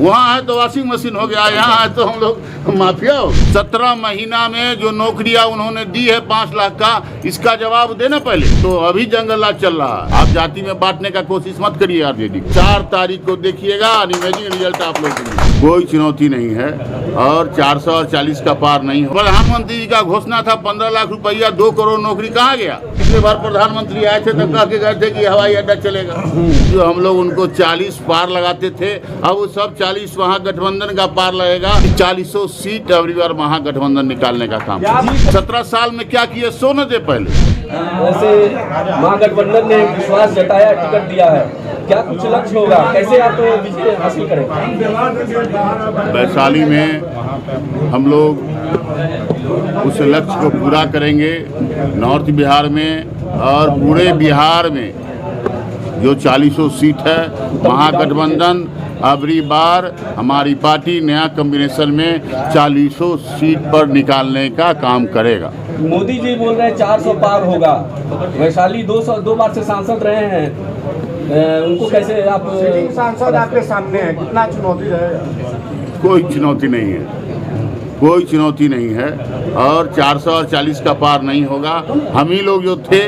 वहाँ है तो वॉशिंग मशीन हो गया, यहाँ है तो हम लोग माफिया हो। 17 महीना में जो नौकरियां उन्होंने दी है 5 लाख का, इसका जवाब देना पहले। तो अभी जंगल राज चल रहा है, आप जाति में बांटने का कोशिश मत करिए आरजेडी। 4 तारीख को देखिएगा अनिमेजिंग रिजल्ट आप लोग के लिए। कोई चुनौती नहीं है और 440 का पार नहीं हो। प्रधानमंत्री जी का घोषणा था 15 लाख रुपया, 2 करोड़ नौकरी कहाँ गया? पिछले बार प्रधानमंत्री आए थे तो कह के गए थे कि हवाई अड्डा चलेगा। जो हम लोग उनको 40 पार लगाते थे, अब वो सब 40 महागठबंधन का पार लगेगा। 40 सीट अगली बार महागठबंधन निकालने का काम। 17 साल में क्या किए सो न दे पहले। वैसे महागठबंधन ने विश्वास जताया, टिकट दिया है, क्या कुछ लक्ष्य होगा, कैसे आप तो विजय हासिल करेंगे? वैशाली में हम लोग उस लक्ष्य को पूरा करेंगे। नॉर्थ बिहार में और पूरे बिहार में जो 40 सीट है, महागठबंधन अबरी बार हमारी पार्टी नया कॉम्बिनेशन में 40 सीट पर निकालने का काम करेगा। मोदी जी बोल रहे हैं 400 पार होगा। वैशाली 2 बार से सांसद रहे हैं, उनको कैसे आप? सांसद आपके सामने है, कितना चुनौती रहेगा? कोई चुनौती नहीं है, कोई चुनौती नहीं है और 440 का पार नहीं होगा। हम ही लोग जो थे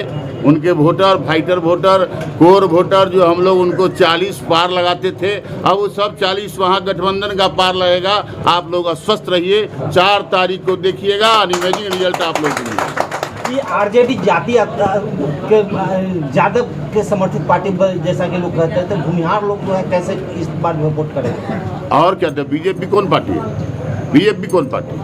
उनके voter, fighter voter, core voter, जो हम लोग उनको 40 पार लगाते थे, अब वो सब 40 महागठबंधन का पार लगेगा। आप लोग अस्वस्थ रहिए, 4 तारीख को देखिएगा अनिमेजिंग रिजल्ट आप लोग के लिए। ये आरजेडी जाति के यादव के समर्थित पार्टी जैसा कि लोग कहते हैं, तो भूमिहार लोग जो है कैसे इस बार वोट करेंगे? और क्या, बीजेपी कौन पार्टी है? बीजेपी कौन पार्टी?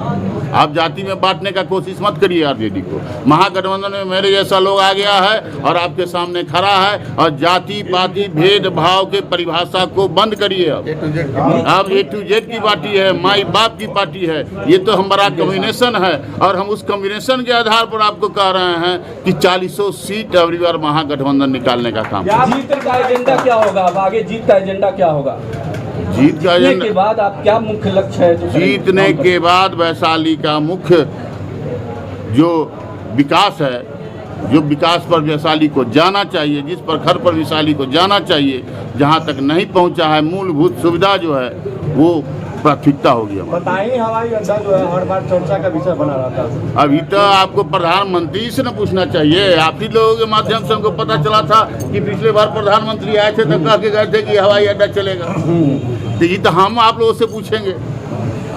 आप जाति में बांटने का कोशिश मत करिए आरजेडी को। महागठबंधन में मेरे जैसा लोग आ गया है और आपके सामने खड़ा है और जाति पाति भेदभाव के परिभाषा को बंद करिए। अब A to Z की पार्टी है, माई बाप की पार्टी है। ये तो हमारा कॉम्बिनेशन है और हम उस कॉम्बिनेशन के आधार पर आपको कह रहे हैं कि 40 सीट अगली बार महागठबंधन निकालने का काम। जीत का एजेंडा क्या होगा? अब आगे जीत का एजेंडा क्या होगा? जीत का एजेंडा के बाद आप क्या मुख्य लक्ष्य है? जीतने के बाद वैशाली का मुख्य जो विकास है, जो विकास पर वैशाली को जाना चाहिए, जिस पर घर पर वैशाली को जाना चाहिए, जहां तक नहीं पहुंचा है, मूलभूत सुविधा जो है वो प्राथमिकता होगी। बताइए, हवाई अड्डा जो है हर बार चर्चा का विषय बना रहता है। अभी तो आपको प्रधानमंत्री से न पूछना चाहिए, आप ही लोगों के माध्यम से हमको पता चला था कि पिछले बार प्रधानमंत्री आए थे तो कह के गए थे कि हवाई अड्डा चलेगा। तो ये तो हम आप लोगों से पूछेंगे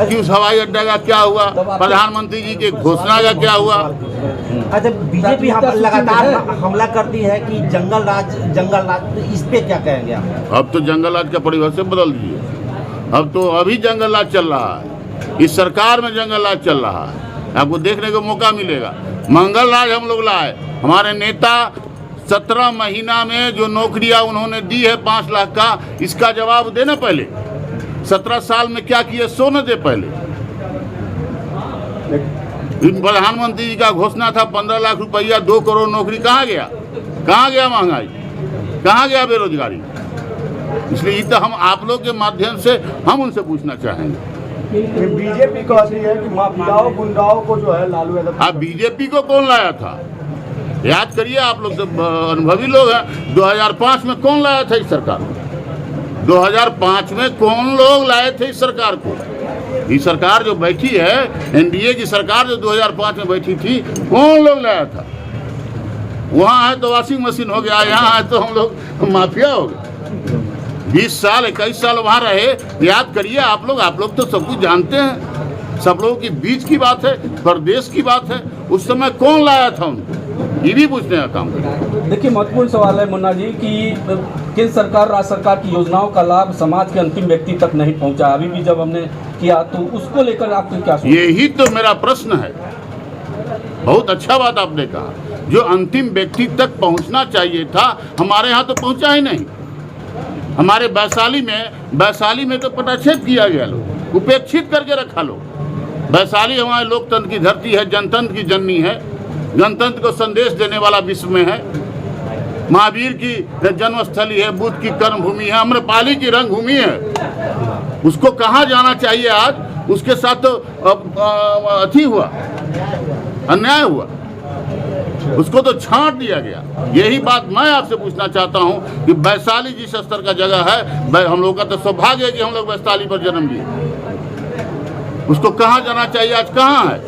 कि उस हवाई अड्डा का क्या हुआ, प्रधानमंत्री जी के घोषणा का क्या हुआ। अच्छा, बीजेपी लगातार हमला करती है कि जंगल राज, इस पे क्या कहेंगे आप? अब तो जंगल राज का परिभाषा बदल दीजिए। अब तो अभी जंगल राज चल रहा है, इस सरकार में जंगल राज चल रहा है, आपको देखने को मौका मिलेगा। मंगल राज हम लोग लाए, हमारे नेता 17 महीना में जो नौकरियां उन्होंने दी है 5 लाख का, इसका जवाब देना पहले। 17 साल में क्या किए सो न दे पहले। प्रधानमंत्री जी का घोषणा था 15 लाख रुपया, 2 करोड़ नौकरी कहाँ गया? कहाँ गया महंगाई? कहाँ गया बेरोजगारी? इसलिए तो हम आप लोग के माध्यम से हम उनसे पूछना चाहेंगे। बीजेपी कहती है कि माफियाओं गुंडाओं को जो है लालू यादव। आप बीजेपी को कौन लाया था? याद करिए, आप लोग तो अनुभवी लोग हैं। 2005 में कौन लाया था इस सरकार को? 2005 में कौन लोग लाए थे इस सरकार को? ये सरकार जो बैठी है, एनडीए की सरकार जो 2005 में बैठी थी, कौन लोग लाया था? वहाँ है तो वॉशिंग मशीन हो गया, यहाँ है तो हम लोग माफिया हो गए। 20 साल 21 साल वहाँ रहे, याद करिए आप लोग तो सब कुछ जानते हैं। सब लोगों के बीच की बात है, प्रदेश की बात है। उस समय कौन लाया था उनको, ये भी पूछने का काम करें। देखिए, महत्वपूर्ण सवाल है मुन्ना जी कि केंद्र सरकार, राज्य सरकार की योजनाओं का लाभ समाज के अंतिम व्यक्ति तक नहीं पहुंचा। अभी भी जब हमने किया तो उसको लेकर आपको क्या सोचते? यही तो मेरा प्रश्न है। बहुत अच्छा बात आपने कहा, जो अंतिम व्यक्ति तक पहुंचना चाहिए था हमारे यहाँ तो पहुंचा ही नहीं। हमारे वैशाली में तो पटाक्षेप किया गया, लोग उपेक्षित करके रखा लोग। वैशाली हमारे लोकतंत्र की धरती है, जनतंत्र की जननी है, जनतंत्र को संदेश देने वाला विश्व में है। महावीर की जन्मस्थली है, बुद्ध की कर्मभूमि है, अम्रपाली की रंगभूमि है। उसको कहाँ जाना चाहिए आज? उसके साथ तो अति हुआ, अन्याय हुआ। उसको तो छांट दिया गया। यही बात मैं आपसे पूछना चाहता हूँ कि वैशाली जिस स्तर का जगह है, हम लोग का तो सौभाग्य है कि हम लोग वैशाली पर जन्म लिए। उसको कहाँ जाना चाहिए, आज कहाँ है?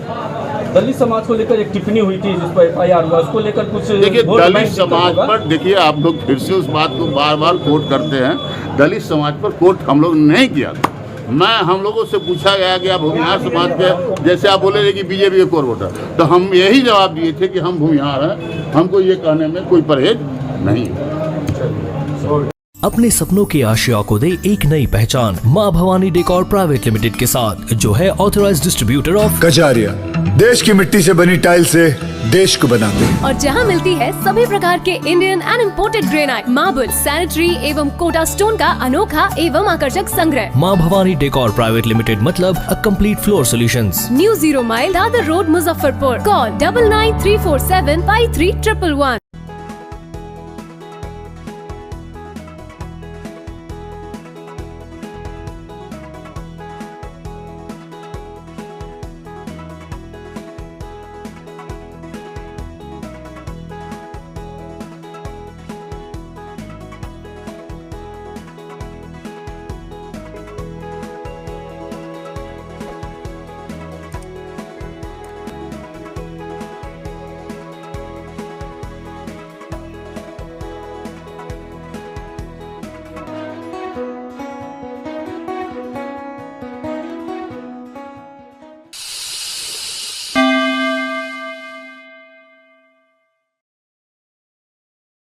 दलित समाज को लेकर एक टिप्पणी हुई थी जिस पर FIR हुआ, उसको लेकर कुछ देखिए वोट दलित बैंक समाज होगा? पर, देखिए आप लोग फिर से उस बात को बार बार कोट करते हैं। दलित समाज पर कोट हम लोग नहीं किया। हम लोगों से पूछा गया कि आप भूमिहार समाज के, जैसे आप बोले कि बीजेपी के कोर वोटर, तो हम यही जवाब दिए थे कि हम भूमिहार हैं, हमको ये कहने में कोई परहेज नहीं है। अपने सपनों की आशिया को दे एक नई पहचान माँ भवानी डेकोर प्राइवेट लिमिटेड के साथ, जो है ऑथराइज्ड डिस्ट्रीब्यूटर ऑफ कजारिया। देश की मिट्टी से बनी टाइल से देश को बनाते हैं। और जहां मिलती है सभी प्रकार के Indian and imported granite, marble, sanitary एवं कोटा स्टोन का अनोखा एवं आकर्षक संग्रह। माँ भवानी डेकोर प्राइवेट लिमिटेड मतलब a complete floor solutions. New 0 mile Dadar road, Muzaffarpur. Call 9934753111।